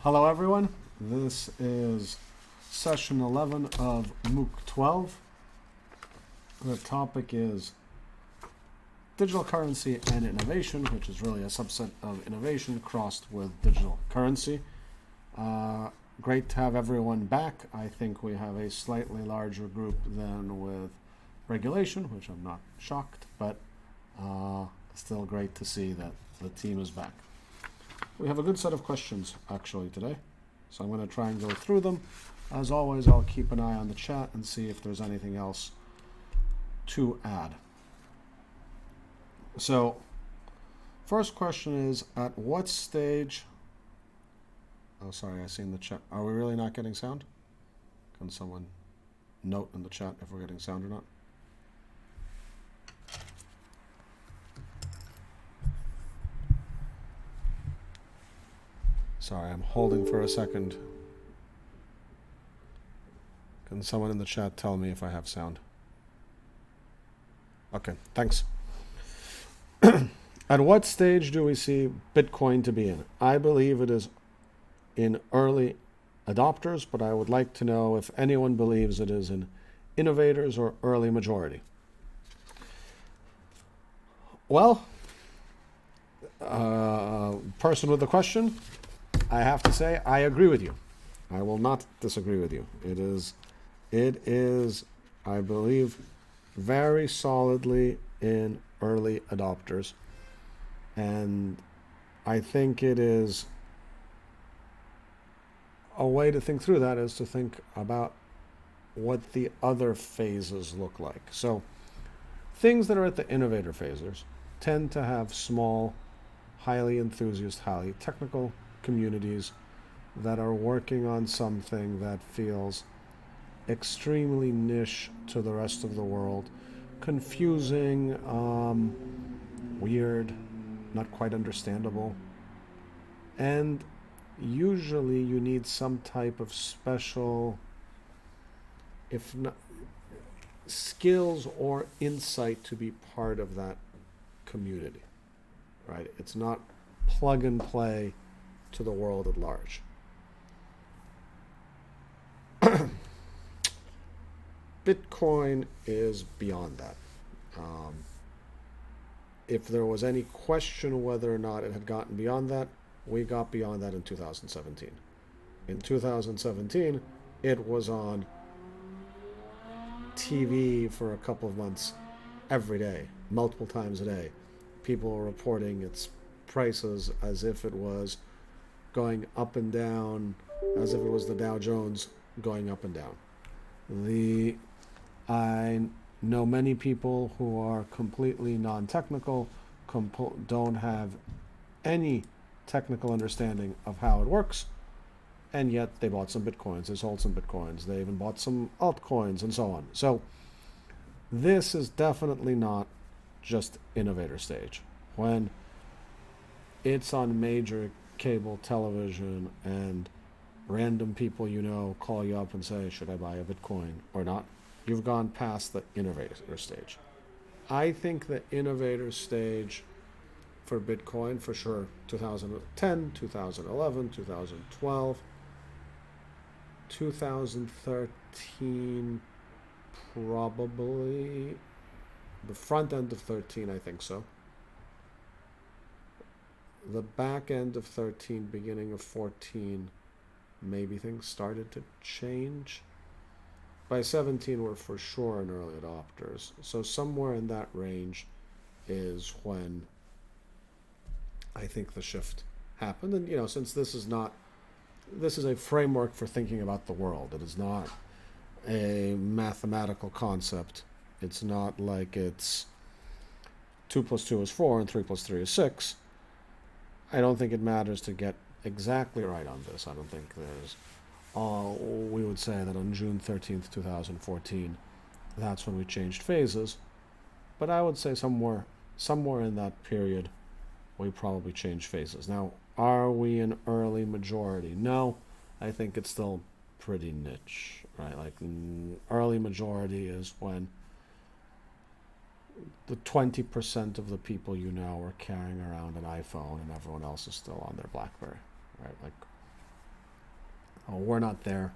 Hello everyone, this is session 11 of MOOC 12. The topic is digital currency and innovation, which is really a subset of innovation crossed with digital currency. Great to have everyone back. I think we have a slightly larger group than with regulation, which I'm not shocked, but still great to see that the team is back. We have a good set of questions actually today, so I'm going to try and go through them. As always, I'll keep an eye on the chat and see if there's anything else to add. So, first question is, at what stage... Oh, sorry, I see in the chat. Are we really not getting sound? Can someone note in the chat if we're getting sound or not? Sorry, I'm holding for a second. Can someone in the chat tell me if I have sound? Okay, thanks. At what stage do we see Bitcoin to be in? I believe it is in early adopters, but I would like to know if anyone believes it is in innovators or early majority. Well, person with the question, I have to say I agree with you. I will not disagree with you. It is, I believe, very solidly in early adopters. And I think it is a way to think through that is to think about what the other phases look like. So things that are at the innovator phases tend to have small, highly enthusiast, highly technical communities that are working on something that feels extremely niche to the rest of the world, confusing, weird, not quite understandable. And usually you need some type of special, if not skills or insight to be part of that community, right? It's not plug and play to the world at large. Bitcoin is beyond that. If there was any question whether or not it had gotten beyond that, we got beyond that in 2017. In 2017, it was on TV for a couple of months every day, multiple times a day. People were reporting its prices as if it was going up and down, as if it was the Dow Jones going up and down. I know many people who are completely non-technical, don't have any technical understanding of how it works, and yet they bought some Bitcoins, they sold some Bitcoins, they even bought some altcoins, and so on. So this is definitely not just innovator stage. When it's on major cable television and random people you know call you up and say, should I buy a Bitcoin or not? You've gone past the innovator stage. I think the innovator stage for Bitcoin, for sure, 2010, 2011, 2012, 2013, probably the front end of 13, I think so. The back end of 13, beginning of 14, maybe things started to change. By 17, we're for sure in early adopters. So somewhere in that range is when I think the shift happened. And, you know, since this is a framework for thinking about the world. It is not a mathematical concept. It's not like it's 2 + 2 is 4 and 3 + 3 is 6. I don't think it matters to get exactly right on this. I don't think there's... we would say that on June 13th, 2014, that's when we changed phases. But I would say somewhere in that period, we probably changed phases. Now, are we an early majority? No, I think it's still pretty niche, right? Like early majority is when the 20% of the people you know are carrying around an iPhone and everyone else is still on their BlackBerry, right? Like We're not there.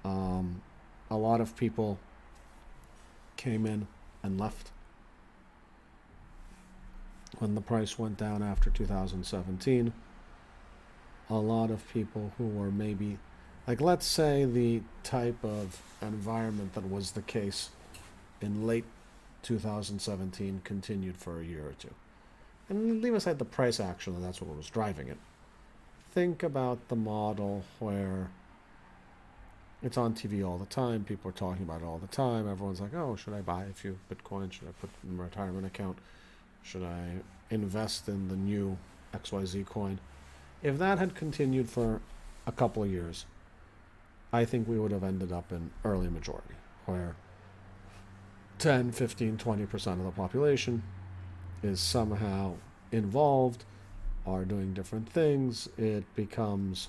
A lot of people came in and left when the price went down after 2017. A lot of people who were maybe, like, let's say the type of environment that was the case in late 2017 continued for a year or two. And leave aside the price action, and that's what was driving it. Think about the model where it's on TV all the time, people are talking about it all the time, everyone's like, oh, should I buy a few Bitcoin? Should I put in my retirement account? Should I invest in the new XYZ coin? If that had continued for a couple of years, I think we would have ended up in early majority, where 10, 15, 20% of the population is somehow involved, are doing different things. It becomes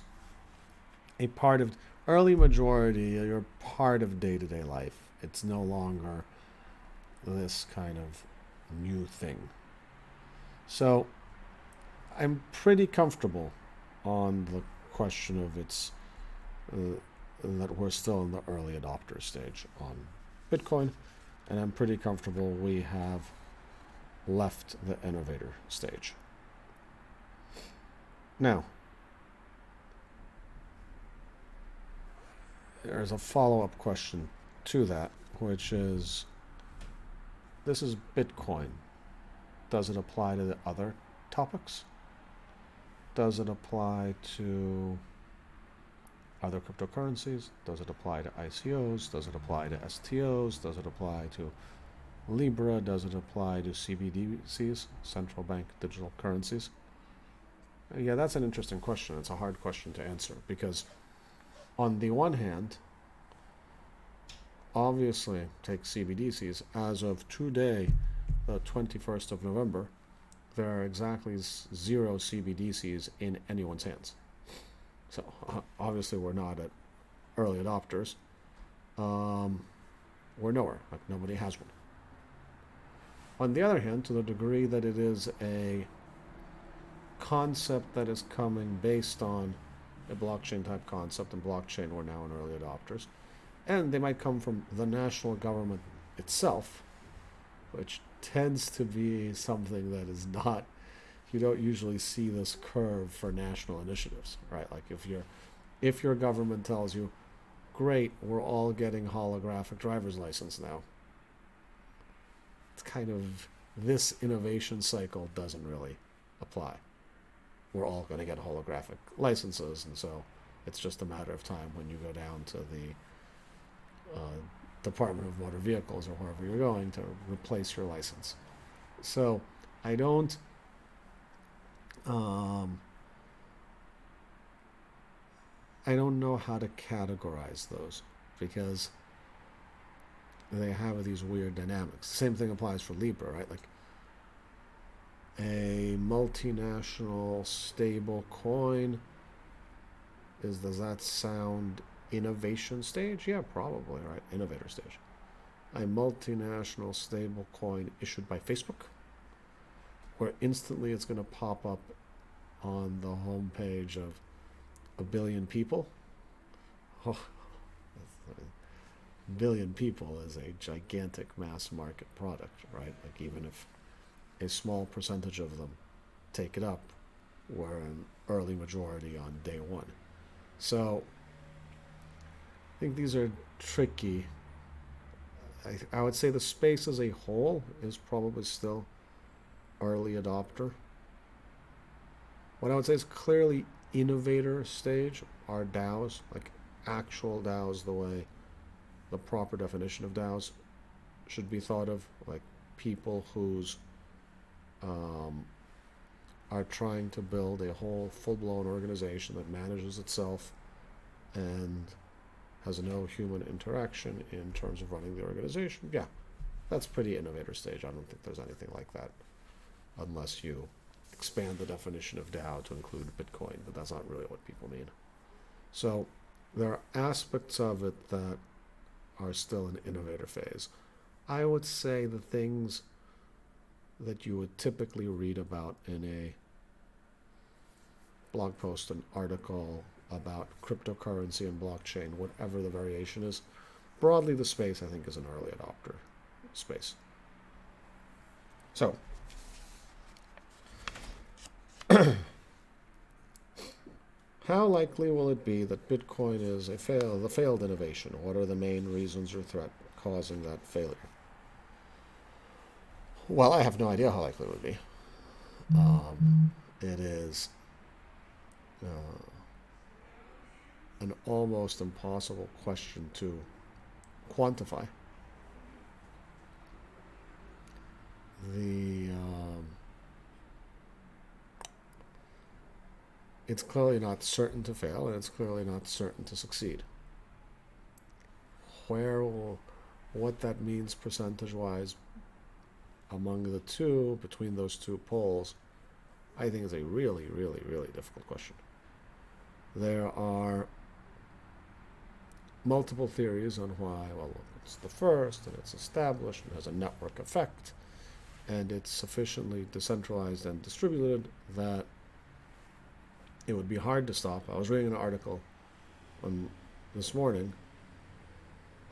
a part of early majority, you're part of day-to-day life. It's no longer this kind of new thing. So I'm pretty comfortable on the question of its that we're still in the early adopter stage on Bitcoin, and I'm pretty comfortable we have left the innovator stage. Now, there's a follow-up question to that, which is, this is Bitcoin. Does it apply to the other topics? Does it apply to other cryptocurrencies? Does it apply to ICOs? Does it apply to STOs? Does it apply to Libra? Does it apply to CBDCs, central bank digital currencies? Yeah, that's an interesting question. It's a hard question to answer because on the one hand, obviously, take CBDCs. As of today, the 21st of November, there are exactly 0 CBDCs in anyone's hands. So obviously we're not at early adopters. We're nowhere. Like, nobody has one. On the other hand, to the degree that it is a concept that is coming based on a blockchain type concept, and blockchain we're now in early adopters, and they might come from the national government itself, which tends to be something that is not, you don't usually see this curve for national initiatives, right? Like if your government tells you, great, we're all getting holographic driver's license now, it's kind of, this innovation cycle doesn't really apply. We're all going to get holographic licenses, and so it's just a matter of time when you go down to the Department of Motor Vehicles or wherever you're going to replace your license. So I don't know how to categorize those because they have these weird dynamics. Same thing applies for Libra, right? Like a multinational stable coin, does that sound innovation stage? Yeah, probably, right? Innovator stage. A multinational stable coin issued by Facebook, where instantly it's going to pop up on the homepage of a billion people. Oh, a billion people is a gigantic mass market product, right? Like, even if a small percentage of them take it up, we're an early majority on day one. So I think these are tricky. I would say the space as a whole is probably still early adopter. What I would say is clearly innovator stage are DAOs, like actual DAOs, the way the proper definition of DAOs should be thought of, like people whose are trying to build a whole full-blown organization that manages itself and has no human interaction in terms of running the organization. Yeah, that's pretty innovator stage. I don't think there's anything like that unless you expand the definition of DAO to include Bitcoin, but that's not really what people mean. So there are aspects of it that are still in innovator phase. I would say the things that you would typically read about in a blog post, an article, about cryptocurrency and blockchain, whatever the variation is. Broadly, the space, I think, is an early adopter space. So, how likely will it be that Bitcoin is the failed innovation? What are the main reasons or threat causing that failure? Well, I have no idea how likely it would be. It is an almost impossible question to quantify. It's clearly not certain to fail, and it's clearly not certain to succeed. What that means percentage-wise among the two, between those two poles, I think is a really, really, really difficult question. There are multiple theories on why. Well, it's the first, and it's established, and has a network effect, and it's sufficiently decentralized and distributed that it would be hard to stop. I was reading an article this morning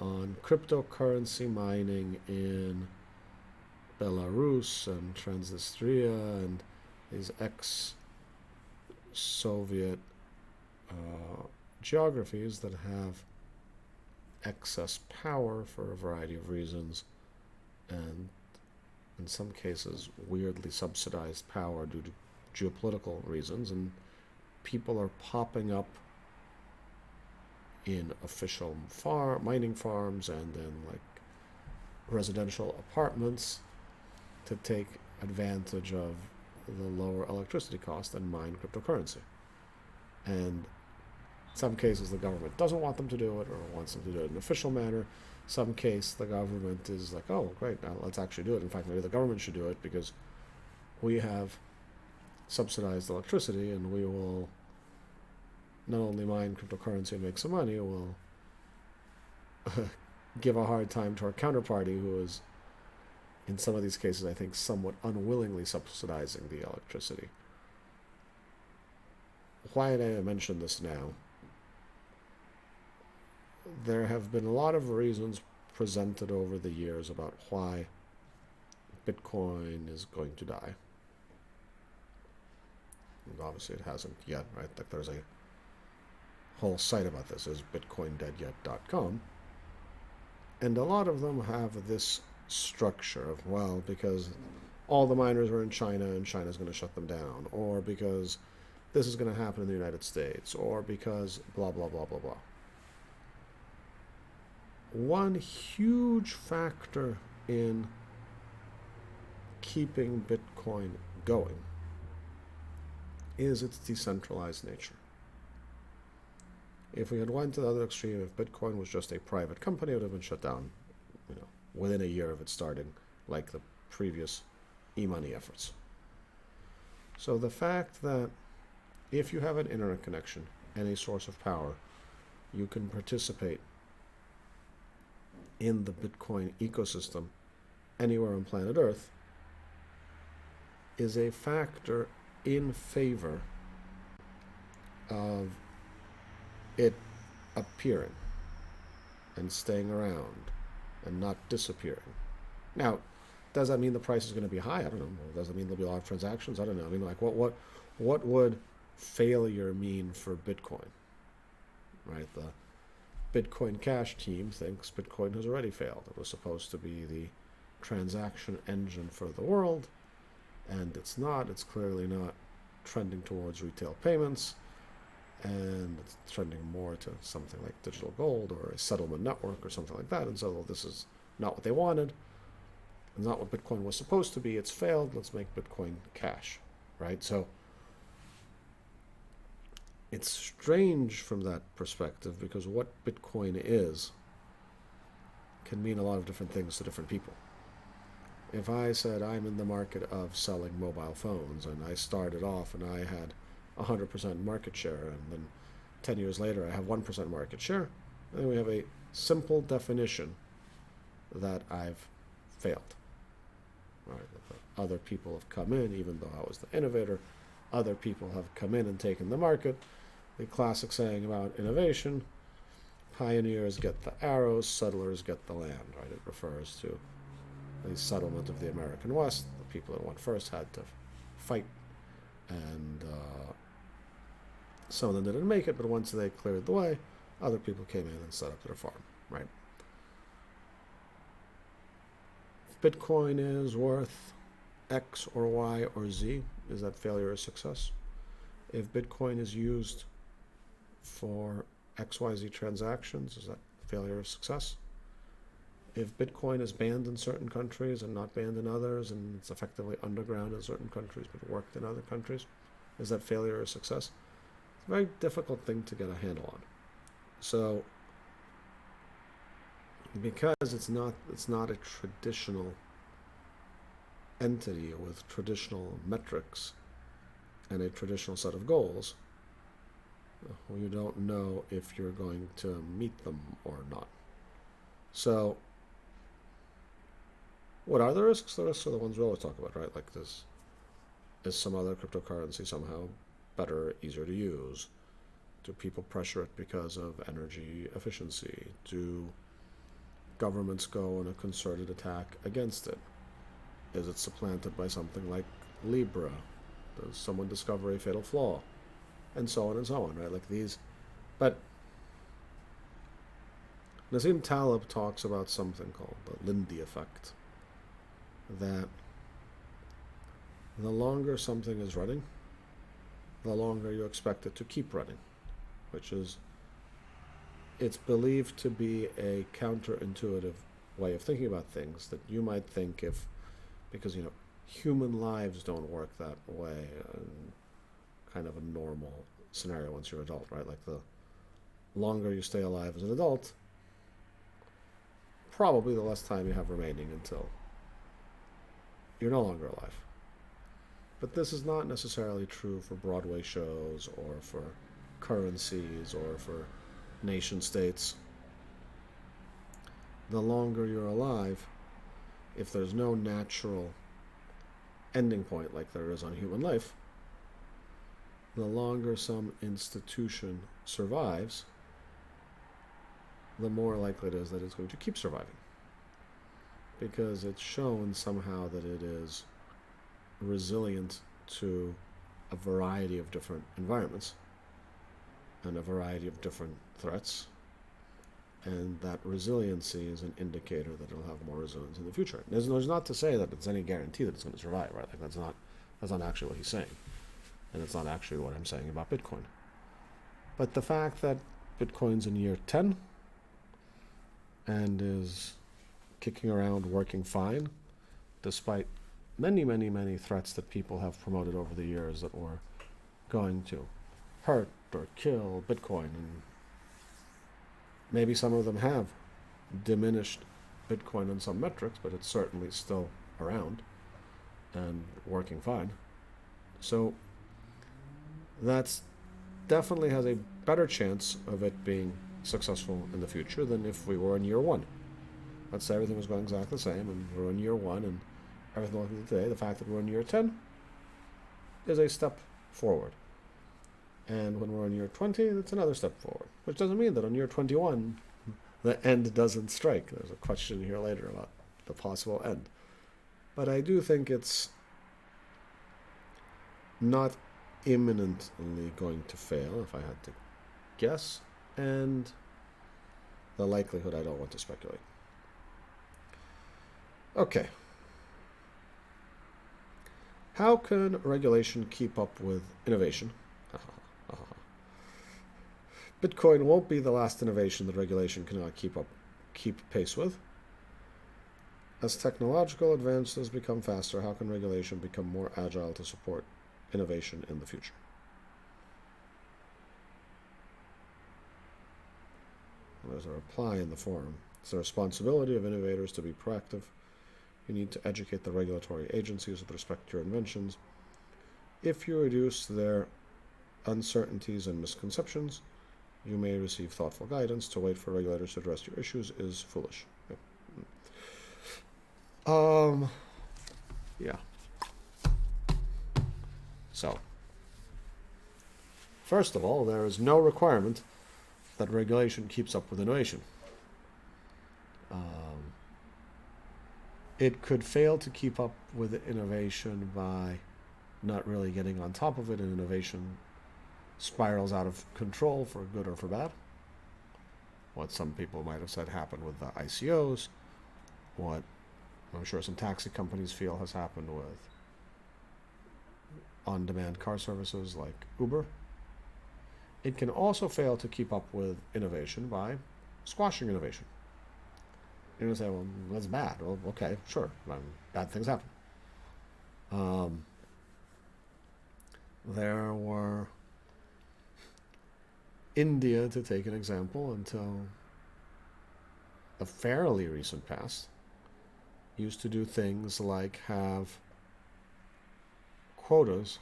on cryptocurrency mining in Belarus and Transnistria and these ex-Soviet geographies that have excess power for a variety of reasons, and in some cases weirdly subsidized power due to geopolitical reasons, and people are popping up in official mining farms and in like residential apartments to take advantage of the lower electricity cost and mine cryptocurrency. And in some cases the government doesn't want them to do it or wants them to do it in an official manner. Some case the government is like, oh great, now let's actually do it. In fact, maybe the government should do it because we have subsidized electricity, and we will not only mine cryptocurrency and make some money, we'll give a hard time to our counterparty who is, in some of these cases, I think, somewhat unwillingly subsidizing the electricity. Why did I mention this now? There have been a lot of reasons presented over the years about why Bitcoin is going to die. And obviously it hasn't yet, right? Like there's a whole site about this, is bitcoindeadyet.com. And a lot of them have this structure of, well, because all the miners are in China and China's going to shut them down, or because this is going to happen in the United States, or because blah, blah, blah, blah, blah. One huge factor in keeping Bitcoin going is its decentralized nature. If we had went to the other extreme, if Bitcoin was just a private company, it would have been shut down, within a year of it starting, like the previous e-money efforts. So the fact that if you have an internet connection, any source of power, you can participate in the Bitcoin ecosystem anywhere on planet Earth is a factor in favor of it appearing and staying around and not disappearing. Now, does that mean the price is going to be high? I don't know. Does that mean there'll be a lot of transactions? I don't know. I mean, like, what would failure mean for Bitcoin? Right? The Bitcoin Cash team thinks Bitcoin has already failed. It was supposed to be the transaction engine for the world, and it's not. It's clearly not trending towards retail payments, and it's trending more to something like digital gold or a settlement network or something like that. And so, well, this is not what they wanted. It's not what Bitcoin was supposed to be. It's failed. Let's make Bitcoin Cash, right? So it's strange from that perspective, because what Bitcoin is can mean a lot of different things to different people. If I said I'm in the market of selling mobile phones, and I started off and I had 100% market share, and then 10 years later I have 1% market share, then we have a simple definition that I've failed. Right? Other people have come in, even though I was the innovator. Other people have come in and taken the market. the classic saying about innovation, pioneers get the arrows, settlers get the land, right? It refers to the settlement of the American West. The people that went first had to fight, and some of them didn't make it, but once they cleared the way, other people came in and set up their farm, right? Bitcoin is worth X or Y or Z. Is that failure or success? If Bitcoin is used for XYZ transactions, is that failure or success? If Bitcoin is banned in certain countries and not banned in others, and it's effectively underground in certain countries but worked in other countries, is that failure or success? It's a very difficult thing to get a handle on. So, because it's not a traditional entity with traditional metrics and a traditional set of goals, you don't know if you're going to meet them or not. So, what are the risks? The risks are the ones we always talk about, right? Like this, is some other cryptocurrency somehow better, easier to use? Do people pressure it because of energy efficiency? Do governments go on a concerted attack against it? Is it supplanted by something like Libra? Does someone discover a fatal flaw? And so on and so on, right? Like these. But Nassim Taleb talks about something called the Lindy effect. That the longer something is running, the longer you expect it to keep running, which is, it's believed to be a counterintuitive way of thinking about things, that you might think because human lives don't work that way in kind of a normal scenario once you're an adult, right? Like the longer you stay alive as an adult, probably the less time you have remaining until you're no longer alive. But this is not necessarily true for Broadway shows or for currencies or for nation states. The longer you're alive, if there's no natural ending point like there is on human life, the longer some institution survives, the more likely it is that it's going to keep surviving. Because it's shown somehow that it is resilient to a variety of different environments and a variety of different threats, and that resiliency is an indicator that it'll have more resilience in the future. There's not to say that it's any guarantee that it's going to survive, right? Like that's not actually what he's saying, and it's not actually what I'm saying about Bitcoin. But the fact that Bitcoin's in year 10 and is kicking around working fine, despite many, many, many threats that people have promoted over the years that were going to hurt or kill Bitcoin, and maybe some of them have diminished Bitcoin on some metrics, but it's certainly still around and working fine. So that's definitely has a better chance of it being successful in the future than if we were in year 1. Let's say everything was going exactly the same and we're in year 1 and everything like today. The fact that we're in year 10 is a step forward. And when we're in year 20, that's another step forward. Which doesn't mean that on year 21, the end doesn't strike. There's a question here later about the possible end. But I do think it's not imminently going to fail, if I had to guess. And the likelihood, I don't want to speculate. Okay. How can regulation keep up with innovation? Bitcoin won't be the last innovation that regulation cannot keep pace with. As technological advances become faster, how can regulation become more agile to support innovation in the future? There's a reply in the forum. It's the responsibility of innovators to be proactive. You need to educate the regulatory agencies with respect to your inventions. If you reduce their uncertainties and misconceptions, you may receive thoughtful guidance. To wait for regulators to address your issues is foolish. Yeah. So, First of all, there is no requirement that regulation keeps up with innovation. It could fail to keep up with innovation by not really getting on top of it, and innovation spirals out of control for good or for bad. What some people might have said happened with the ICOs, what I'm sure some taxi companies feel has happened with on-demand car services like Uber. It can also fail to keep up with innovation by squashing innovation. You're going to say, well, that's bad. Well, okay, sure. Bad things happen. There were India, to take an example, until the fairly recent past, used to do things like have quotas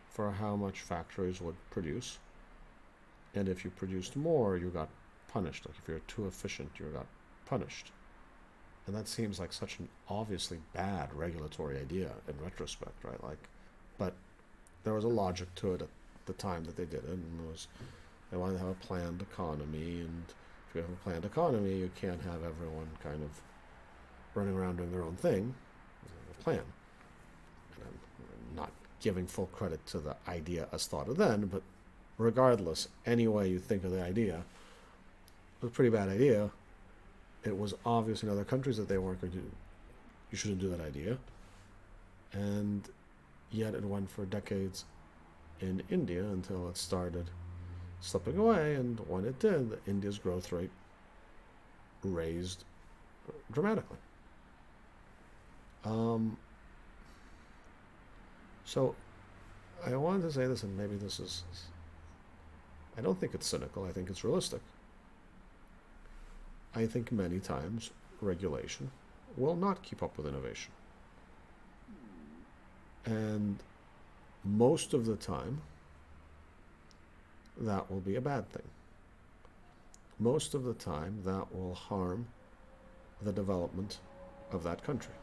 for how much factories would produce. And if you produced more, you got punished. Like if you're too efficient, you got punished. And that seems like such an obviously bad regulatory idea in retrospect, right? But there was a logic to it at the time that they did it, and they wanted to have a planned economy, and if you have a planned economy, you can't have everyone kind of running around doing their own thing. A plan. And I'm not giving full credit to the idea as thought of then, but regardless, any way you think of the idea, it was a pretty bad idea. It was obvious in other countries that they weren't going to do, you shouldn't do that idea. And yet it went for decades in India until it started slipping away, and when it did, India's growth rate raised dramatically. So I wanted to say this, and maybe this is, I don't think it's cynical, I think it's realistic. I think many times regulation will not keep up with innovation. And most of the time, that will be a bad thing. Most of the time, that will harm the development of that country.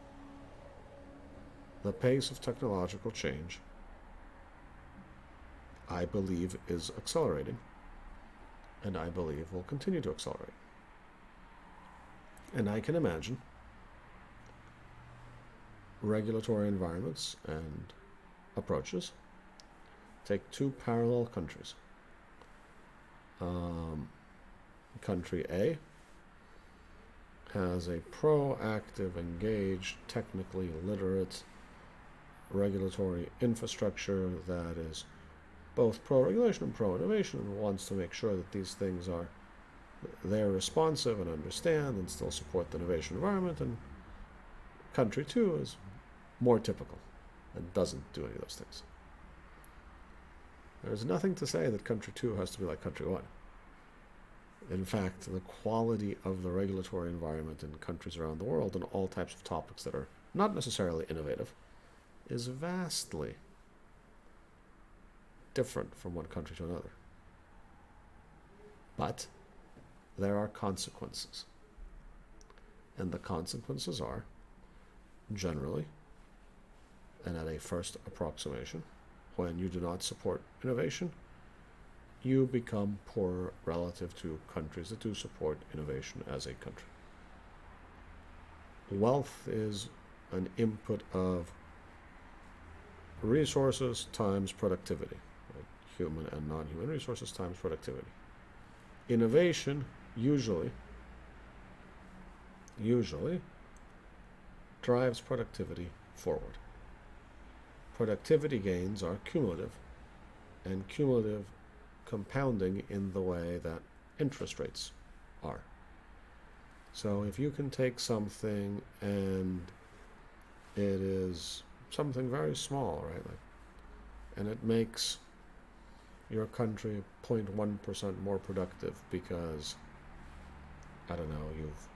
The pace of technological change, I believe, is accelerating, and I believe will continue to accelerate. And I can imagine regulatory environments and approaches. Take two parallel countries. Country A has a proactive, engaged, technically literate regulatory infrastructure that is both pro-regulation and pro-innovation, and wants to make sure that these things are they're responsive and understand and still support the innovation environment. And country 2 is more typical and doesn't do any of those things. There's nothing to say that country 2 has to be like country 1. In fact, the quality of the regulatory environment in countries around the world on all types of topics that are not necessarily innovative is vastly different from one country to another. But there are consequences. And the consequences are, generally, and at a first approximation, when you do not support innovation, you become poorer relative to countries that do support innovation as a country. Wealth is an input of resources times productivity, right? Human and non-human resources times productivity. Innovation usually drives productivity forward. Productivity gains are cumulative, and cumulative compounding in the way that interest rates are. So if you can take something and it is something very small, right, and it makes your country 0.1% more productive because, I don't know, you've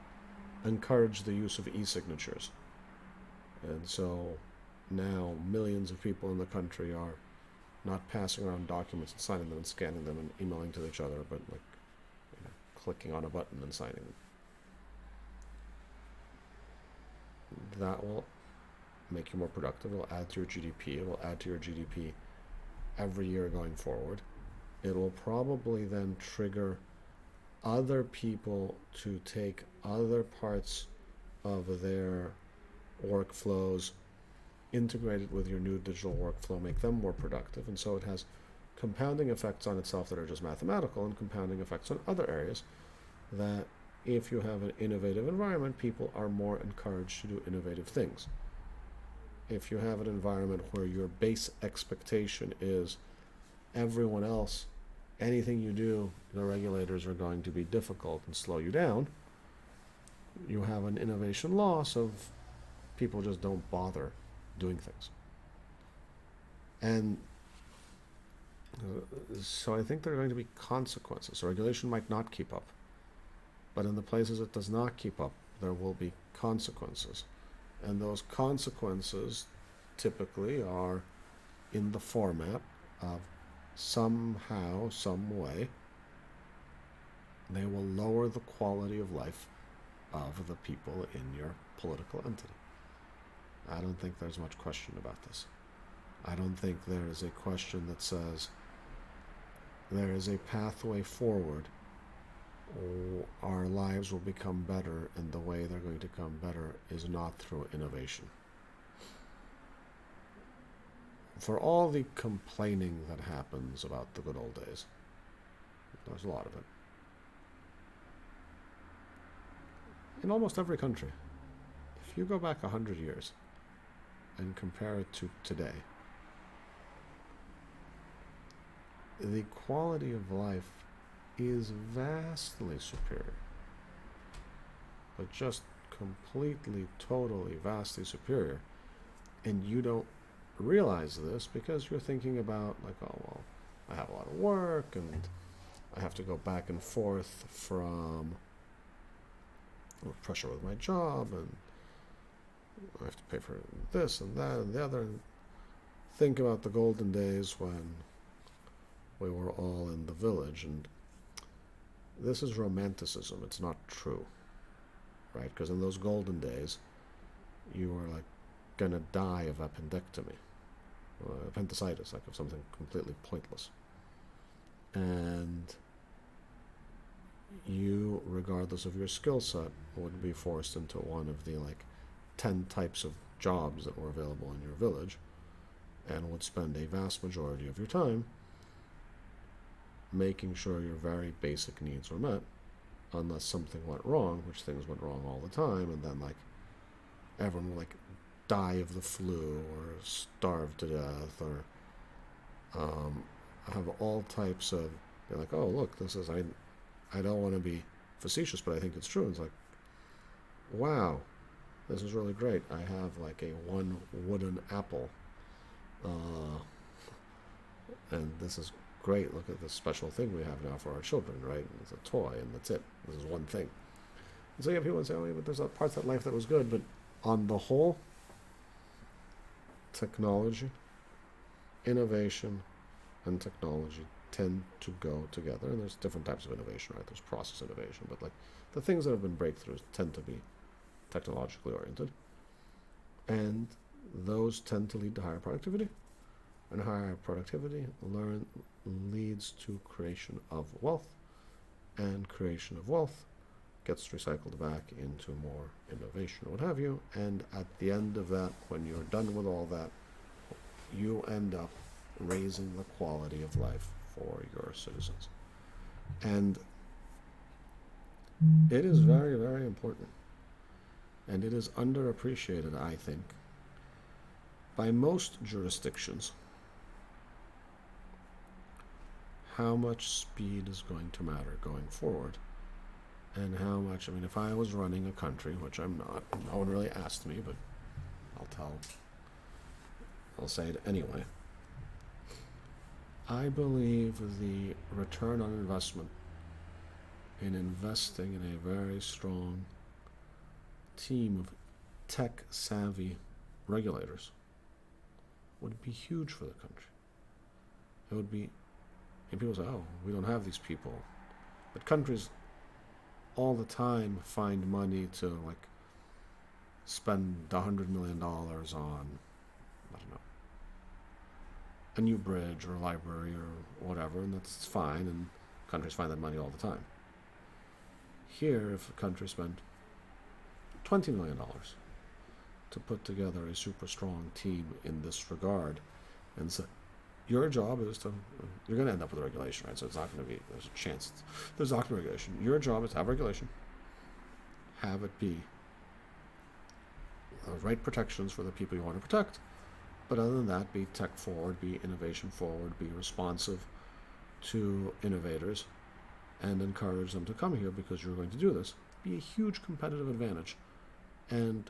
encouraged the use of e-signatures. And so now millions of people in the country are not passing around documents and signing them and scanning them and emailing to each other, but clicking on a button and signing them. That will make you more productive. It will add to your GDP. It will add to your GDP every year going forward. it will probably then trigger other people to take other parts of their workflows, integrate it with your new digital workflow, make them more productive. And so it has compounding effects on itself that are just mathematical, and compounding effects on other areas that if you have an innovative environment, people are more encouraged to do innovative things. If you have an environment where your base expectation is everyone else, anything you do, the regulators are going to be difficult and slow you down, you have an innovation loss of people just don't bother doing things. And so I think there are going to be consequences. So regulation might not keep up, but in the places it does not keep up, there will be consequences. And those consequences typically are in the format of somehow, some way, they will lower the quality of life of the people in your political entity. I don't think there's much question about this. I don't think there is a question that says there is a pathway forward. Our lives will become better, and the way they're going to become better is not through innovation. For all the complaining that happens about the good old days, there's a lot of it. In almost every country, if you go back 100 years and compare it to today, the quality of life is vastly superior, but just completely, totally, vastly superior. And you don't realize this because you're thinking about, like, oh, well, I have a lot of work and I have to go back and forth from pressure with my job, and I have to pay for this and that and the other. And think about the golden days when we were all in the village, and this is romanticism, it's not true, right? Because in those golden days, you were like gonna die of appendectomy, appendicitis, like of something completely pointless. And you, regardless of your skill set, would be forced into one of the like 10 types of jobs that were available in your village, and would spend a vast majority of your time making sure your very basic needs were met, unless something went wrong, which things went wrong all the time, and then like everyone would like die of the flu or starve to death, or have all types of, they're like, oh look, this is, I don't want to be facetious, but I think it's true. And it's like, wow, this is really great. I have like a one wooden apple, and this is great. Look at this special thing we have now for our children, right? It's a toy, and that's it. This is one thing. And so you have people say, oh, yeah, but there's parts of that life that was good. But on the whole, technology, innovation, and technology tend to go together. And there's different types of innovation, right? There's process innovation, but like the things that have been breakthroughs tend to be technologically oriented. And those tend to lead to higher productivity. And higher productivity leads to creation of wealth, and creation of wealth gets recycled back into more innovation or what have you. And at the end of that, when you're done with all that, you end up raising the quality of life for your citizens. And it is very, very important. And it is underappreciated, I think, by most jurisdictions, how much speed is going to matter going forward, and how much, I mean, if I was running a country, which I'm not, no one really asked me, but I'll say it anyway. I believe the return on investment in investing in a very strong team of tech-savvy regulators would be huge for the country. It would be, and people say, oh, we don't have these people. But countries all the time find money to like spend $100 million on, I don't know, a new bridge or a library or whatever, and that's fine, and countries find that money all the time. Here, if a country spent $20 million to put together a super strong team in this regard, and so your job is to, you're going to end up with a regulation, right? So it's not going to be, there's a chance there's not going to be regulation. Your job is to have regulation, have it be the right protections for the people you want to protect, but other than that, be tech forward, be innovation forward, be responsive to innovators, and encourage them to come here because you're going to do this. Be a huge competitive advantage. And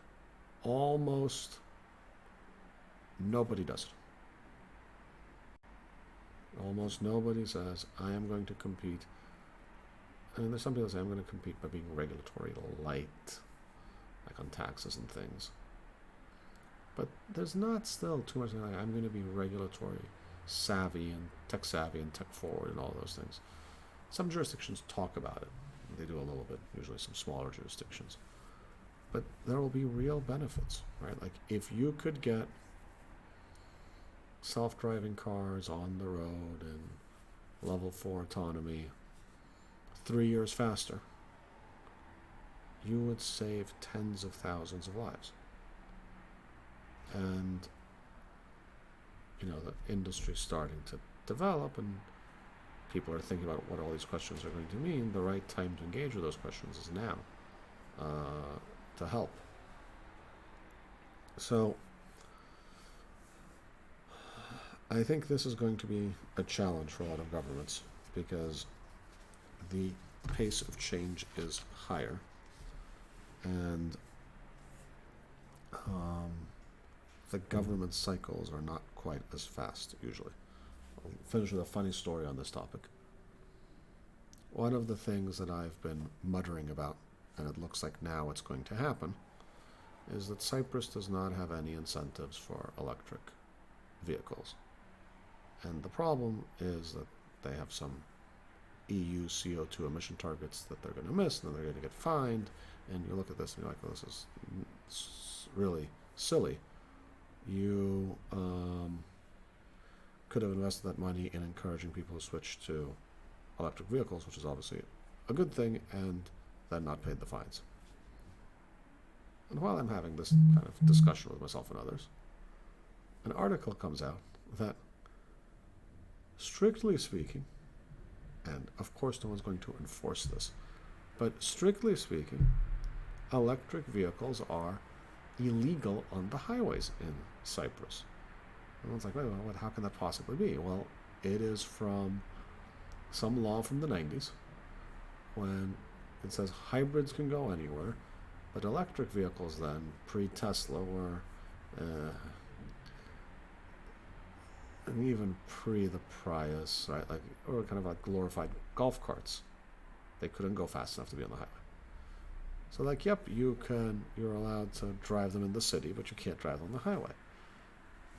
almost nobody does it. Almost nobody says, I am going to compete. I mean, there's some people that say, I'm going to compete by being regulatory light, like on taxes and things. But there's not still too much like, I'm going to be regulatory savvy and tech forward and all those things. Some jurisdictions talk about it. They do a little bit, usually some smaller jurisdictions. But there will be real benefits, right? Like if you could get self-driving cars on the road and level 4 autonomy 3 years faster, you would save tens of thousands of lives. And, you know, the industry's starting to develop and people are thinking about what all these questions are going to mean. The right time to engage with those questions is now, to help. So I think this is going to be a challenge for a lot of governments because the pace of change is higher, and the government cycles are not quite as fast usually. I'll finish with a funny story on this topic. One of the things that I've been muttering about, and it looks like now it's going to happen, is that Cyprus does not have any incentives for electric vehicles. And the problem is that they have some EU CO2 emission targets that they're going to miss, and then they're going to get fined. And you look at this and you're like, well, this is really silly. You could have invested that money in encouraging people to switch to electric vehicles, which is obviously a good thing, and then not paid the fines. And while I'm having this kind of discussion with myself and others, an article comes out that, strictly speaking, and of course no one's going to enforce this, but strictly speaking, electric vehicles are illegal on the highways in Cyprus. Everyone's like, wait, how can that possibly be? Well, it is from some law from the 90s when it says hybrids can go anywhere, but electric vehicles then, pre-Tesla, were, and even pre the Prius, right, like, or kind of like glorified golf carts. They couldn't go fast enough to be on the highway. So like, yep, you're allowed to drive them in the city, but you can't drive them on the highway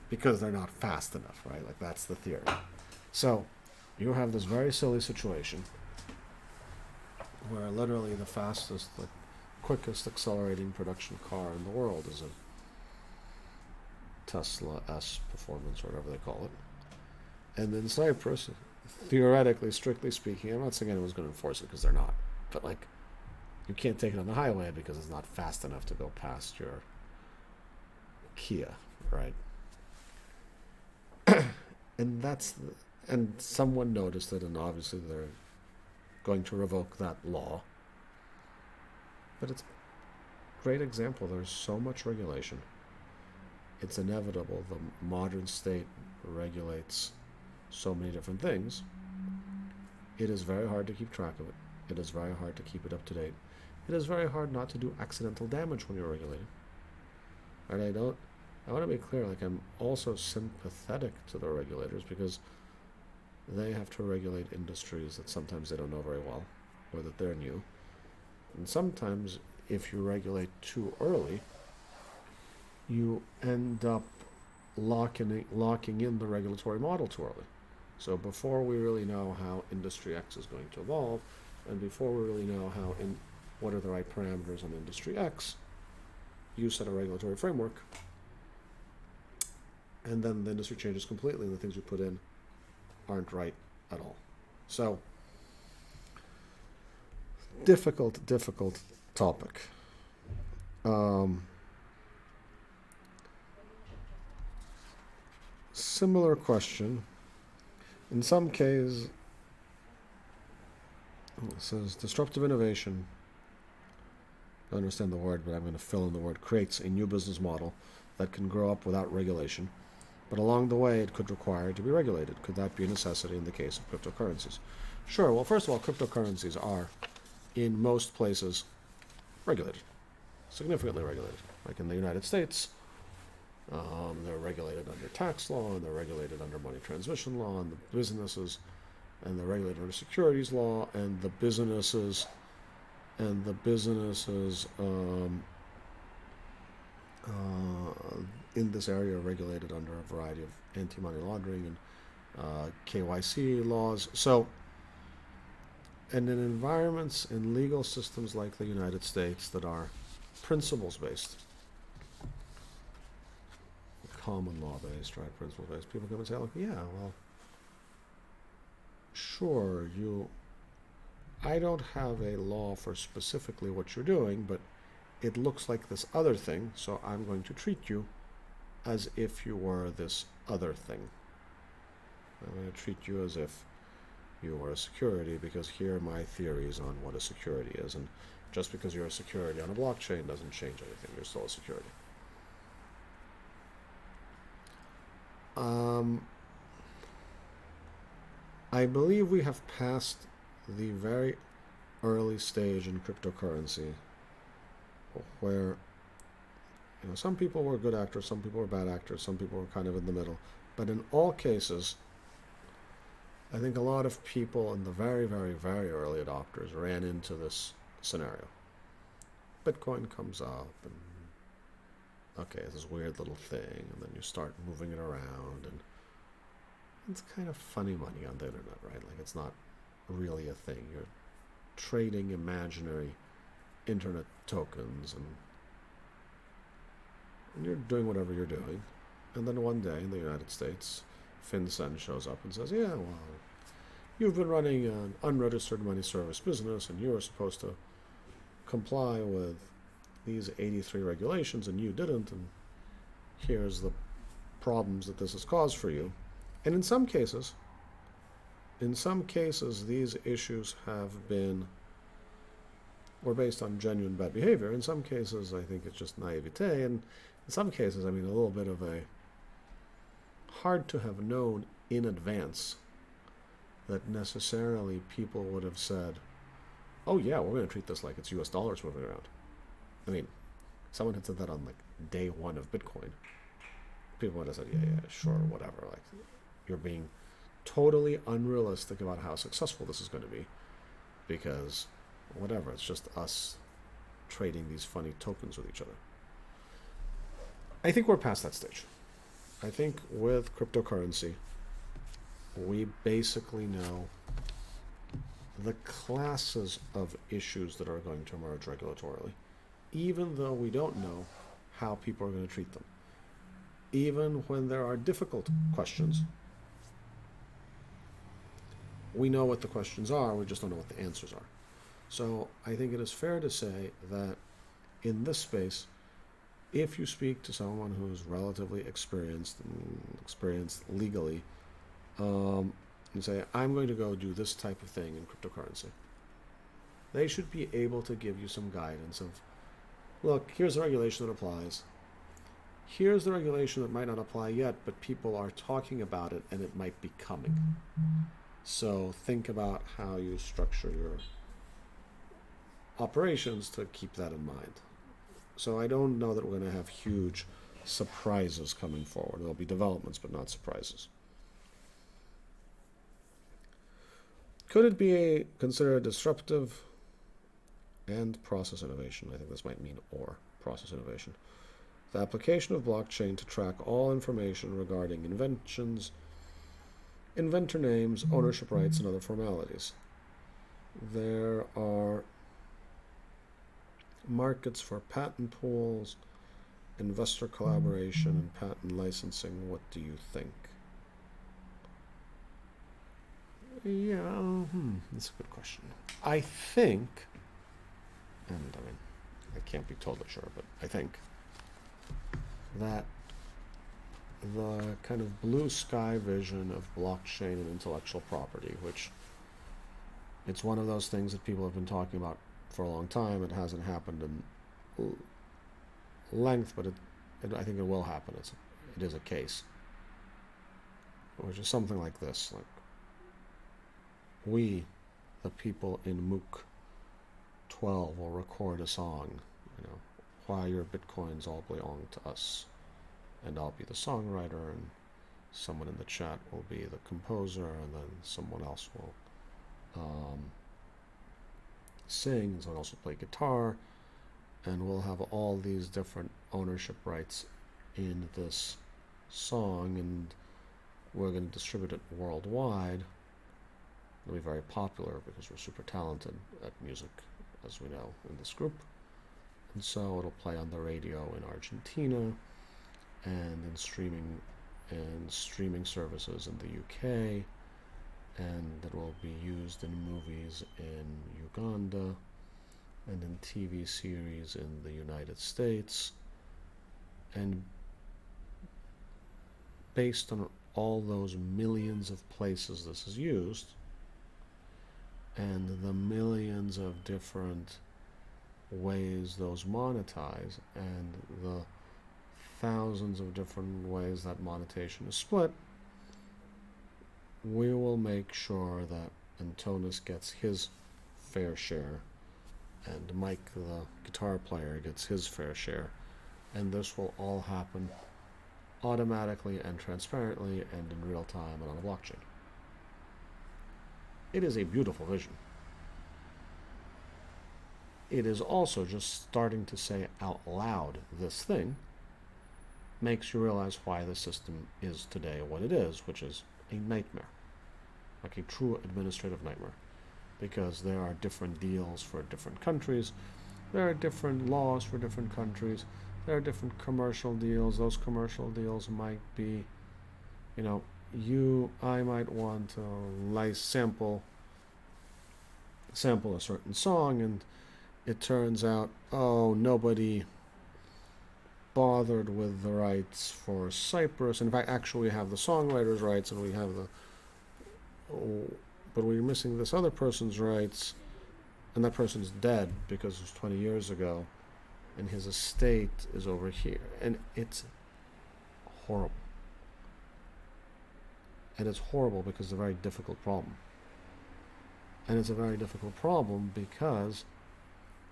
because they're not fast enough, right? Like, that's the theory. So you have this very silly situation where literally the fastest, the quickest accelerating production car in the world is a Tesla S Performance, or whatever they call it. And in Cyprus, theoretically, strictly speaking, I'm not saying anyone's going to enforce it because they're not, but like, you can't take it on the highway because it's not fast enough to go past your Kia, right? And someone noticed it, and obviously they're going to revoke that law. But it's a great example. There's so much regulation. It's inevitable. The modern state regulates so many different things. It is very hard to keep track of it. It is very hard to keep it up to date. It is very hard not to do accidental damage when you're regulating. And I want to be clear, like, I'm also sympathetic to the regulators because they have to regulate industries that sometimes they don't know very well, or that they're new. And sometimes, if you regulate too early, you end up locking in the regulatory model too early. So before we really know how Industry X is going to evolve, and before we really know what are the right parameters on Industry X, you set a regulatory framework, and then the industry changes completely, and the things we put in aren't right at all. So, difficult topic. Similar question. In some cases, it says disruptive innovation. I understand the word, but I'm going to fill in the word. Creates a new business model that can grow up without regulation, but along the way it could require to be regulated. Could that be a necessity in the case of cryptocurrencies? Sure. Well, first of all, cryptocurrencies are, in most places, regulated, significantly regulated. Like in the United States, they're regulated under tax law, and they're regulated under money transmission law, and the businesses, and they're regulated under securities law, and the businesses in this area are regulated under a variety of anti-money laundering and KYC laws. So, and in environments, in legal systems like the United States that are principles-based, common law-based, right, principles-based, people come and say, like, yeah, well, sure, I don't have a law for specifically what you're doing, but it looks like this other thing, so I'm going to treat you as if you were this other thing. I'm going to treat you as if you were a security, because here are my theories on what a security is, and just because you're a security on a blockchain doesn't change anything. You're still a security. I believe we have passed the very early stage in cryptocurrency where, some people were good actors, some people were bad actors, some people were kind of in the middle. But in all cases, I think a lot of people in the very, very, very early adopters ran into this scenario. Bitcoin comes up, and okay, it's this weird little thing, and then you start moving it around, and it's kind of funny money on the internet, right? Like, it's not really a thing. You're trading imaginary internet tokens, and you're doing whatever you're doing. And then one day in the United States, FinCEN shows up and says, yeah, well, you've been running an unregistered money service business, and you were supposed to comply with these 83 regulations, and you didn't, and here's the problems that this has caused for you. And in some cases, these issues were based on genuine bad behavior. In some cases, I think it's just naivete, and in some cases, a little bit of a hard to have known in advance that necessarily people would have said, oh yeah, we're going to treat this like it's US dollars moving around. Someone had said that on day one of Bitcoin. People would have said, yeah, sure, whatever. Like, you're being totally unrealistic about how successful this is going to be, because whatever, it's just us trading these funny tokens with each other. I think we're past that stage. I think with cryptocurrency, we basically know the classes of issues that are going to emerge regulatorily, even though we don't know how people are going to treat them. Even when there are difficult questions, we know what the questions are, we just don't know what the answers are. So I think it is fair to say that in this space, if you speak to someone who's relatively experienced legally, and say, I'm going to go do this type of thing in cryptocurrency, they should be able to give you some guidance of, look, here's the regulation that applies. Here's the regulation that might not apply yet, but people are talking about it and it might be coming. So think about how you structure your operations to keep that in mind. So I don't know that we're going to have huge surprises coming forward. There'll be developments, but not surprises. Could it be considered disruptive and process innovation? I think this might mean or process innovation. The application of blockchain to track all information regarding inventions, inventor names, ownership rights, and other formalities. There are markets for patent pools, investor collaboration and patent licensing, what do you think? Yeah, that's a good question. I think, and I mean, I can't be totally sure, but I think that the kind of blue sky vision of blockchain and intellectual property, which it's one of those things that people have been talking about for a long time. It hasn't happened in length, but I think it will happen. It is a case, which is something like this: like we, the people in MOOC 12, will record a song. Why your bitcoins all belong to us, and I'll be the songwriter, and someone in the chat will be the composer, and then someone else will sing, and someone else will play guitar, and we'll have all these different ownership rights in this song, and we're going to distribute it worldwide. It'll be very popular because we're super talented at music, as we know, in this group. And so it'll play on the radio in Argentina and in streaming services in the UK, and it will be used in movies in Uganda and in TV series in the United States. And based on all those millions of places this is used, and the millions of different ways those monetize, and the thousands of different ways that monetization is split, we will make sure that Antonis gets his fair share, and Mike, the guitar player, gets his fair share, and this will all happen automatically and transparently and in real time and on a blockchain. It is a beautiful vision. It is also just starting to say out loud this thing makes you realize why the system is today what it is, which is a nightmare, like a true administrative nightmare, because there are different deals for different countries, there are different laws for different countries, there are different commercial deals. Those commercial deals might be, I might want to sample a certain song, and it turns out, nobody bothered with the rights for Cyprus. In fact, actually we have the songwriter's rights, and we have but we're missing this other person's rights, and that person's dead because it was 20 years ago, and his estate is over here. And it's horrible. And it's horrible because it's a very difficult problem. And it's a very difficult problem because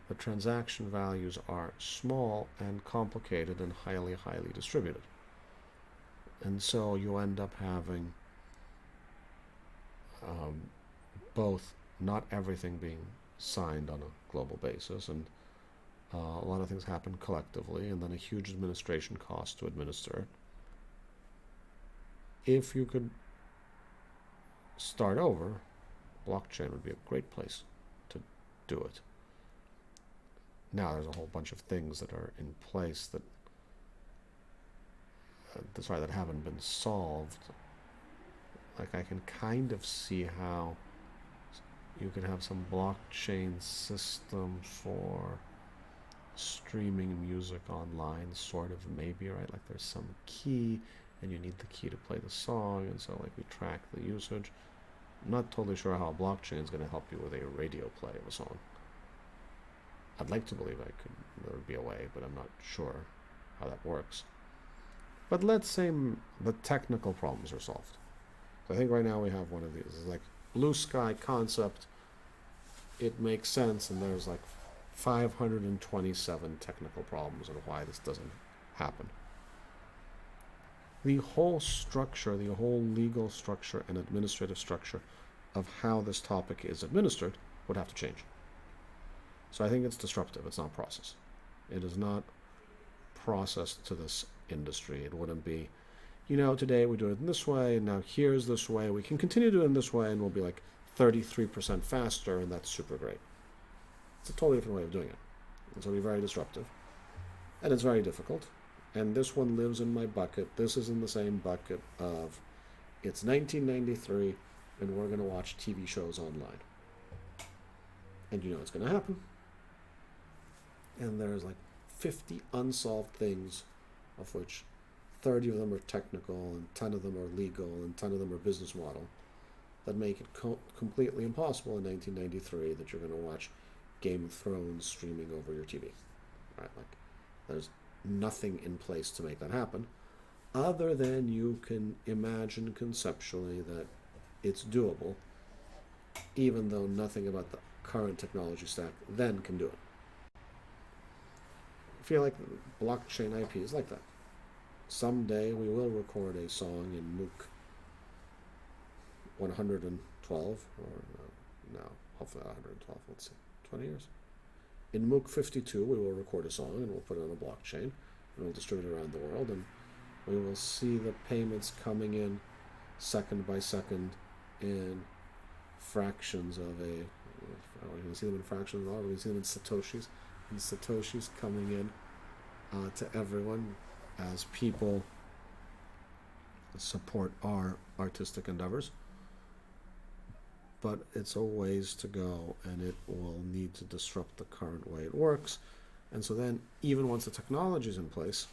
the transaction values are small and complicated and highly, highly distributed. And so you end up having both not everything being signed on a global basis, and a lot of things happen collectively, and then a huge administration cost to administer it. If you could start over, blockchain would be a great place to do it. Now there's a whole bunch of things that are in place that that haven't been solved. Like, I can kind of see how you could have some blockchain system for streaming music online, sort of, maybe, right? Like, there's some key, and you need the key to play the song, and so, like, we track the usage. I'm not totally sure how a blockchain is going to help you with a radio play of a song. I'd like to believe there would be a way, but I'm not sure how that works. But let's say the technical problems are solved. So I think right now we have one of these. It's like blue sky concept. It makes sense, and there's like 527 technical problems and why this doesn't happen. The whole structure, the whole legal structure and administrative structure of how this topic is administered would have to change. So I think it's disruptive. It's not process. It is not process to this industry. It wouldn't be, today we do it in this way, and now here's this way. We can continue to do it in this way, and we'll be like 33% faster, and that's super great. It's a totally different way of doing it. And so it'll be very disruptive. And it's very difficult. And this one lives in my bucket. This is in the same bucket of it's 1993 and we're going to watch TV shows online. And you know it's going to happen. And there's like 50 unsolved things, of which 30 of them are technical and 10 of them are legal and 10 of them are business model, that make it completely impossible in 1993 that you're going to watch Game of Thrones streaming over your TV. Right? Like, there's nothing in place to make that happen, other than you can imagine conceptually that it's doable, even though nothing about the current technology stack then can do it. I feel like blockchain IP is like that. Someday we will record a song in MOOC 112, or no, hopefully 112, let's see, 20 years. In MOOC 52, we will record a song and we'll put it on a blockchain and we'll distribute it around the world, and we will see the payments coming in second by second in fractions of a, we can see them in fractions, we can see them in Satoshis, and Satoshis coming in to everyone as people support our artistic endeavors. But it's a ways to go, and it will need to disrupt the current way it works. And so then, even once the technology is in place,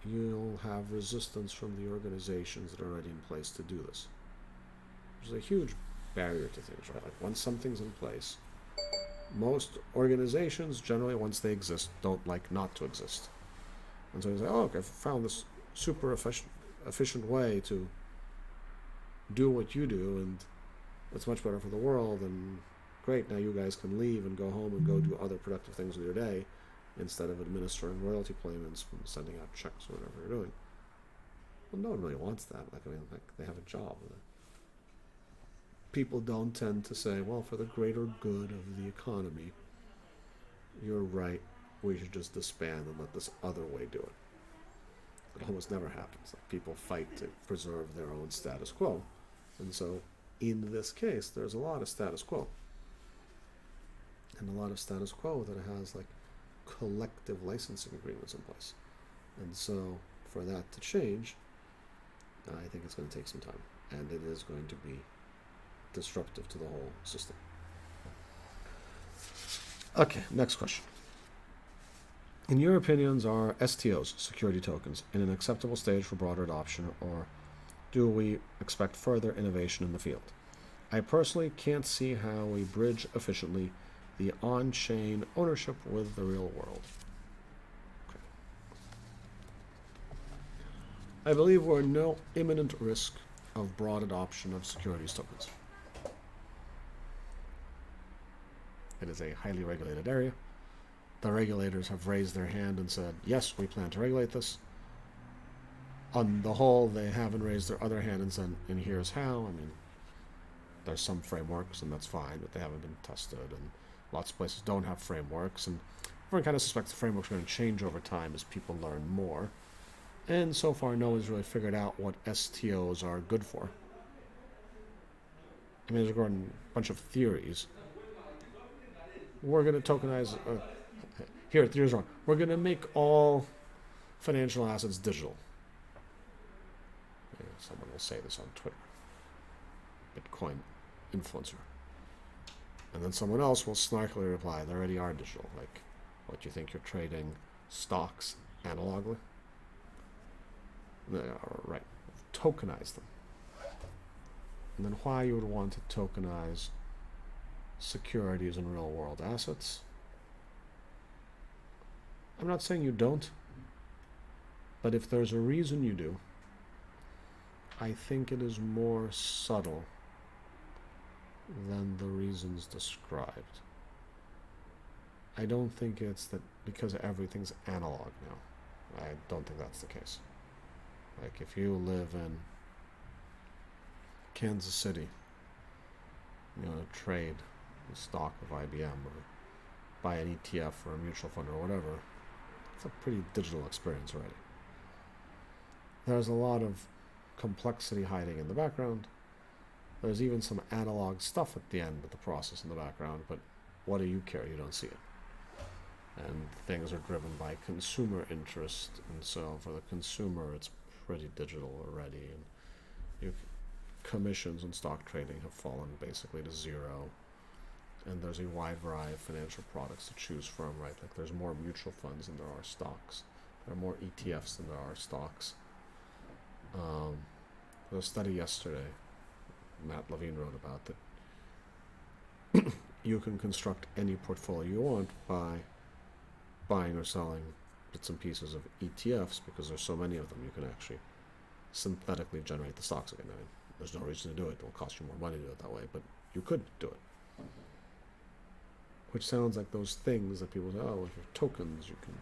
you'll have resistance from the organizations that are already in place to do this. There's a huge barrier to things, right? Like, once something's in place, most organizations, generally, once they exist, don't like not to exist. And so you say, oh, look, I've found this super efficient way to do what you do, and it's much better for the world, and great, now you guys can leave and go home and go do other productive things with your day instead of administering royalty payments and sending out checks or whatever you're doing. Well, no one really wants that. Like, I mean, like, they have a job. People don't tend to say, well, for the greater good of the economy, you're right, we should just disband and let this other way do it. It almost never happens. Like, people fight to preserve their own status quo. And so, in this case, there's a lot of status quo. And a lot of status quo that has, like, collective licensing agreements in place. And so, for that to change, I think it's going to take some time. And it is going to be disruptive to the whole system. Okay, next question. In your opinions, are STOs, security tokens, in an acceptable stage for broader adoption, or do we expect further innovation in the field? I personally can't see how we bridge efficiently the on-chain ownership with the real world. Okay. I believe we're in no imminent risk of broad adoption of securities tokens. It is a highly regulated area. The regulators have raised their hand and said, yes, we plan to regulate this. On the whole, they haven't raised their other hand and said, and here's how. I mean, there's some frameworks, and that's fine, but they haven't been tested, and lots of places don't have frameworks, and everyone kind of suspects the frameworks are going to change over time as people learn more. And so far, no one's really figured out what STOs are good for. I mean, there's a bunch of theories. We're going to tokenize... Here, theories wrong. We're going to make all financial assets digital. Yeah, someone will say this on Twitter. Bitcoin influencer. And then someone else will snarkily reply, they already are digital. Like, what, you think you're trading stocks analogically? Right. Tokenize them. And then why you would want to tokenize securities and real world assets? I'm not saying you don't, but if there's a reason you do, I think it is more subtle than the reasons described. I don't think it's that because everything's analog now. I don't think that's the case. Like, if you live in Kansas City, you want to trade the stock of IBM or buy an ETF or a mutual fund or whatever, it's a pretty digital experience already. There's a lot of complexity hiding in the background. There's even some analog stuff at the end of the process in the background, but what do you care? You don't see it. and things are driven by consumer interest, and so for the consumer, it's pretty digital already, and you, commissions and stock trading have fallen basically to zero, and there's a wide variety of financial products to choose from, right? Like there's more mutual funds than there are stocks. There are more ETFs than there are stocks. There was a study yesterday, Matt Levine wrote about that. You can construct any portfolio you want by buying or selling bits and pieces of ETFs, because there's so many of them. You can actually synthetically generate the stocks again. I mean, there's no reason to do it. It'll cost you more money to do it that way, but you could do it. Which sounds like those things that people say, oh, with your tokens, you can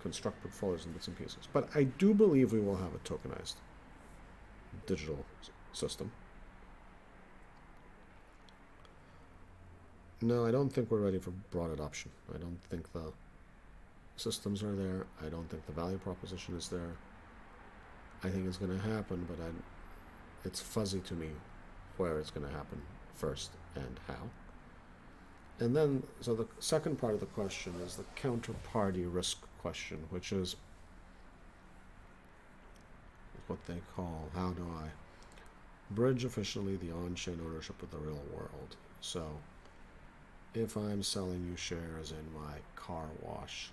construct portfolios in bits and pieces. But I do believe we will have a tokenized digital system. No, I don't think we're ready for broad adoption. I don't think the systems are there. I don't think the value proposition is there. I think it's going to happen, but it's fuzzy to me where it's going to happen first and how. And then, so the second part of the question is the counterparty risk question, which is what they call, how do I bridge efficiently the on-chain ownership with the real world? So if I'm selling you shares in my car wash,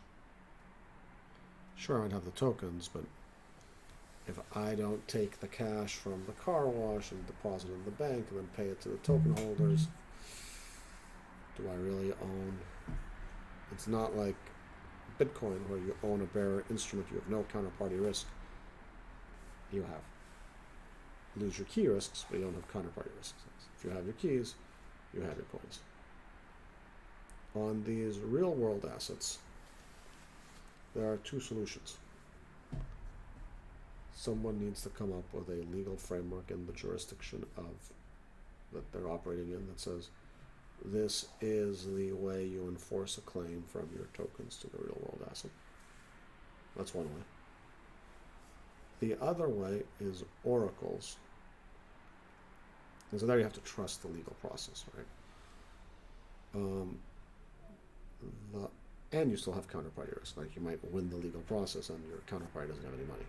sure, I'd have the tokens, but if I don't take the cash from the car wash and deposit it in the bank and then pay it to the token holders, do I really own? It's not like Bitcoin where you own a bearer instrument, you have no counterparty risk. You lose your key risks, but you don't have counterparty risks. If you have your keys, you have your coins. On these real world assets, there are two solutions. Someone needs to come up with a legal framework in the jurisdiction that they're operating in that says, this is the way you enforce a claim from your tokens to the real world asset. That's one way. The other way is oracles. And so there you have to trust the legal process, right? And you still have counterparty risk. Like you might win the legal process and your counterparty doesn't have any money.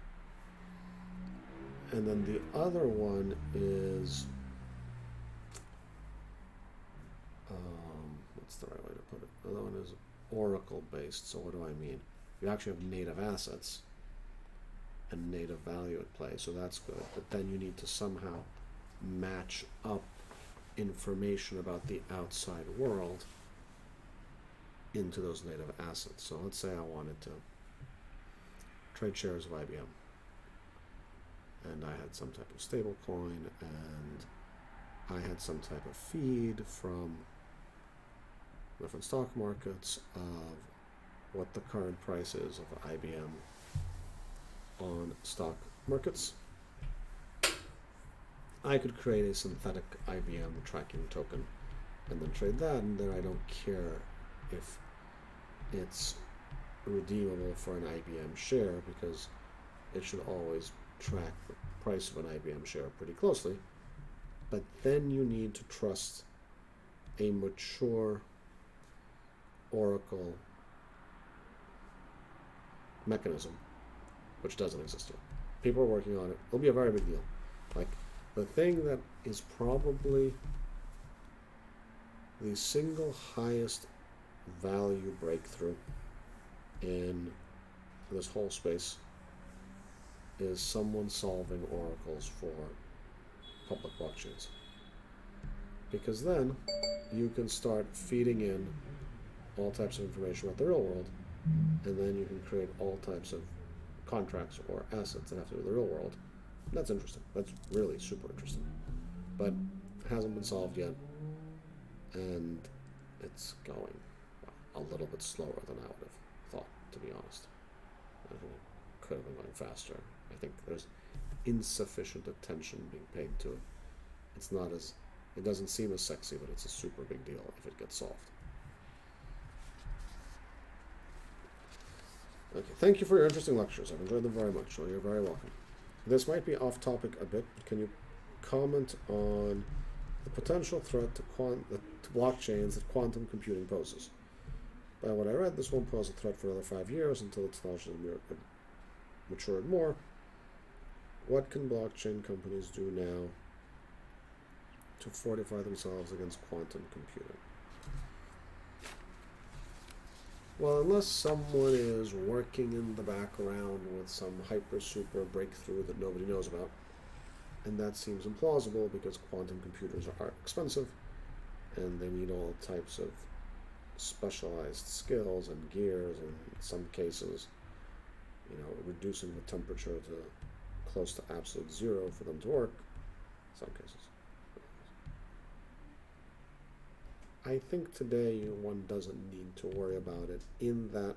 And then the other one is, what's the right way to put it? The other one is oracle based. So what do I mean? You actually have native assets and native value at play, so that's good. But then you need to somehow match up information about the outside world into those native assets. So let's say I wanted to trade shares of IBM, and I had some type of stable coin, and I had some type of feed from different stock markets of what the current price is of IBM on stock markets. I could create a synthetic IBM tracking token and then trade that, and then I don't care if it's redeemable for an IBM share, because it should always track the price of an IBM share pretty closely. But then you need to trust a mature oracle mechanism, which doesn't exist yet. People are working on it. It'll be a very big deal. Like, the thing that is probably the single highest value breakthrough in this whole space is someone solving oracles for public blockchains. Because then you can start feeding in all types of information about the real world, and then you can create all types of contracts or assets that have to do with the real world. That's interesting. That's really super interesting. But it hasn't been solved yet, and it's going a little bit slower than I would have thought, to be honest. I think it could have been going faster. I think there's insufficient attention being paid to it. It doesn't seem as sexy, but it's a super big deal if it gets solved. Okay, thank you for your interesting lectures. I've enjoyed them very much, so you're very welcome. This might be off topic a bit, but can you comment on the potential threat to blockchains that quantum computing poses? By what I read, this won't pose a threat for another 5 years until the technology has matured more. What can blockchain companies do now to fortify themselves against quantum computing? Well, unless someone is working in the background with some hyper super breakthrough that nobody knows about, and that seems implausible because quantum computers are expensive and they need all types of specialized skills and gears, and in some cases, reducing the temperature to close to absolute zero for them to work. In some cases. I think today one doesn't need to worry about it, in that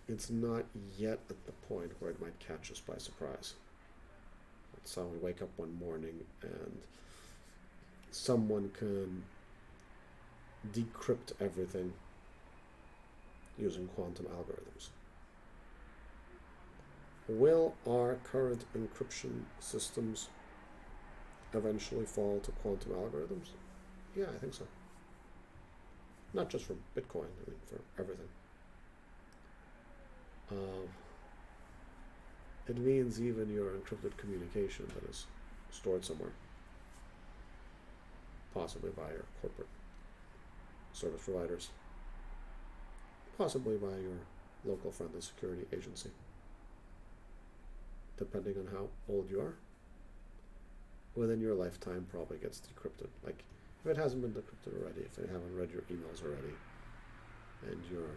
it's not yet at the point where it might catch us by surprise. So we wake up one morning and someone can decrypt everything using quantum algorithms. Will our current encryption systems eventually fall to quantum algorithms? Yeah, I think so. Not just for Bitcoin, I mean for everything. It means even your encrypted communication that is stored somewhere, possibly by your corporate service providers, possibly by your local friendly security agency, depending on how old you are, within your lifetime probably gets decrypted. Like, if it hasn't been decrypted already, if they haven't read your emails already, and you're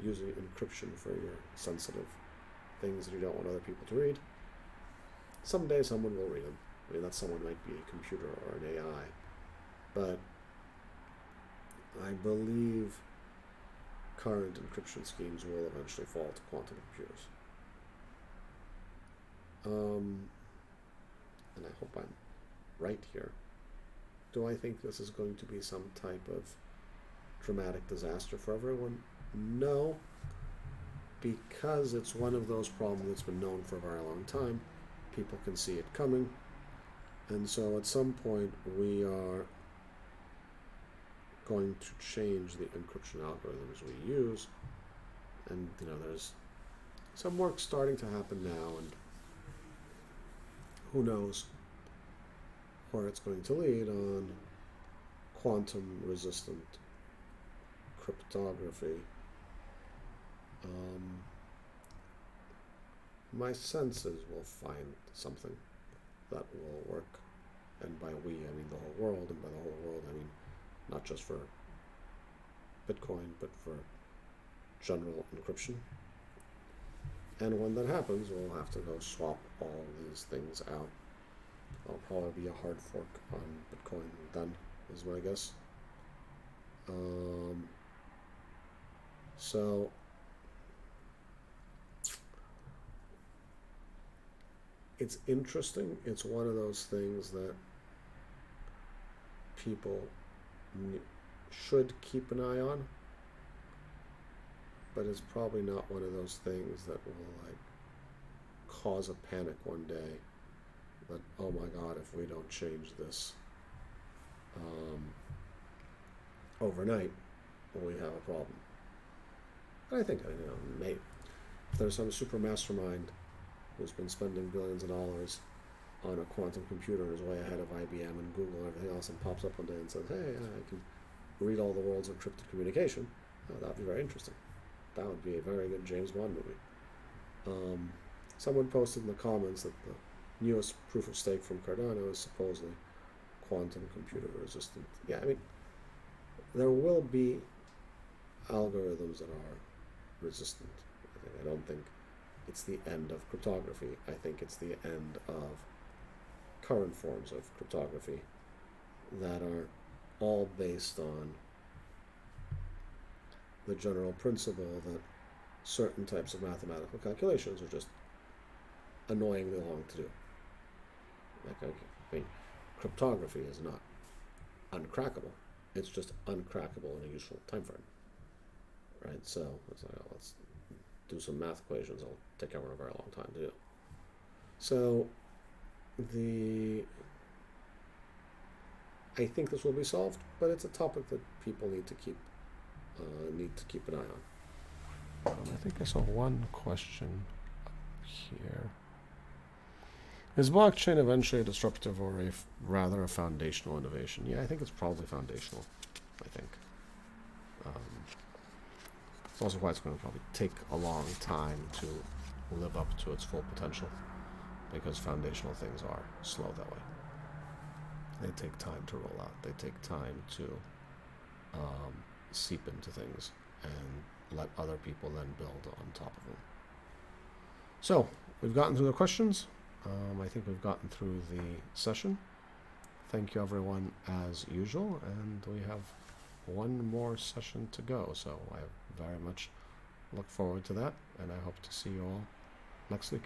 using encryption for your sensitive things that you don't want other people to read, someday someone will read them. I mean, that someone might be a computer or an AI, but I believe current encryption schemes will eventually fall to quantum computers. And I hope I'm right here. Do I think this is going to be some type of dramatic disaster for everyone? No, because it's one of those problems that's been known for a very long time. People can see it coming. And so at some point we are going to change the encryption algorithms we use. And there's some work starting to happen now, and who knows where it's going to lead on quantum resistant cryptography. My sense is we'll find something that will work, and by we I mean the whole world, and by the whole world I mean not just for Bitcoin but for general encryption. And when that happens, we'll have to go swap all these things out. There'll probably be a hard fork on Bitcoin then, is my guess. So it's interesting. It's one of those things that people should keep an eye on, but it's probably not one of those things that will cause a panic one day that, oh my god, if we don't change this overnight, we have a problem. And I think, maybe if there's some super mastermind who's been spending billions of dollars on a quantum computer and is way ahead of IBM and Google and everything else, and pops up one day and says, hey, I can read all the world's encrypted communication, that would be very interesting. That would be a very good James Bond movie. Someone posted in the comments that the newest proof of stake from Cardano is supposedly quantum computer resistant. Yeah, I mean, there will be algorithms that are resistant. I don't think it's the end of cryptography. I think it's the end of current forms of cryptography that are all based on the general principle that certain types of mathematical calculations are just annoyingly long to do. Cryptography is not uncrackable. It's just uncrackable in a useful time frame. Right? So it's like, let's do some math equations. It'll take everyone a very long time to do. So I think this will be solved, but it's a topic that people need to keep need to keep an eye on. I think I saw one question up here. Is blockchain eventually disruptive or rather a foundational innovation? Yeah, I think it's probably foundational, I think. It's also why it's going to probably take a long time to live up to its full potential, because foundational things are slow that way. They take time to roll out. They take time to seep into things and let other people then build on top of them. So, we've gotten through the questions. I think we've gotten through the session. Thank you everyone as usual, and we have one more session to go, so I very much look forward to that, and I hope to see you all next week.